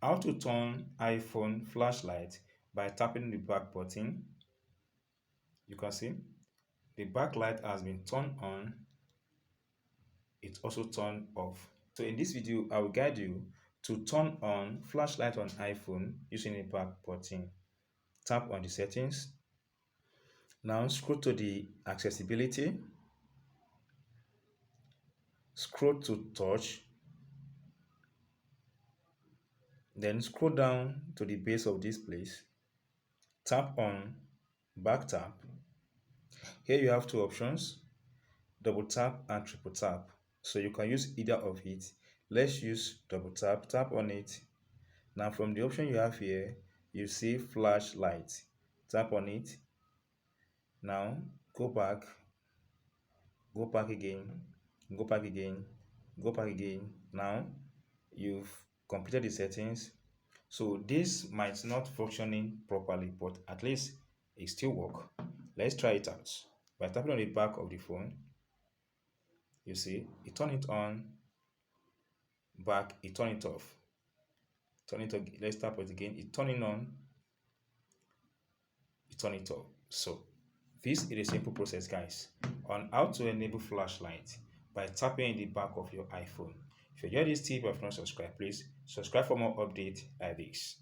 How to turn iPhone flashlight by tapping the back button. You can see the backlight has been turned on. It's also turned off. So in this video, I will guide you to turn on flashlight on iPhone using the back button. Tap on the settings. Now scroll to the accessibility. Scroll to touch. Then scroll down to the base of this place. Tap on back tap. Here you have two options, double tap and triple tap. So you can use either of it. Let's use double tap. Tap on it. Now from the option you have here, you see flashlight. Tap on it. Now go back again, go back again, go back again. Now you've completed the settings. So this might not functioning properly, but at least it still work. Let's try it out. By tapping on the back of the phone, you see, it turn it on, back, it turn it off. Turn it on, let's tap it again, it turning on, it turn it off. So this is a simple process, guys, on how to enable flashlight by tapping in the back of your iPhone. If you enjoyed this tip or if not subscribed, please subscribe for more updates like this.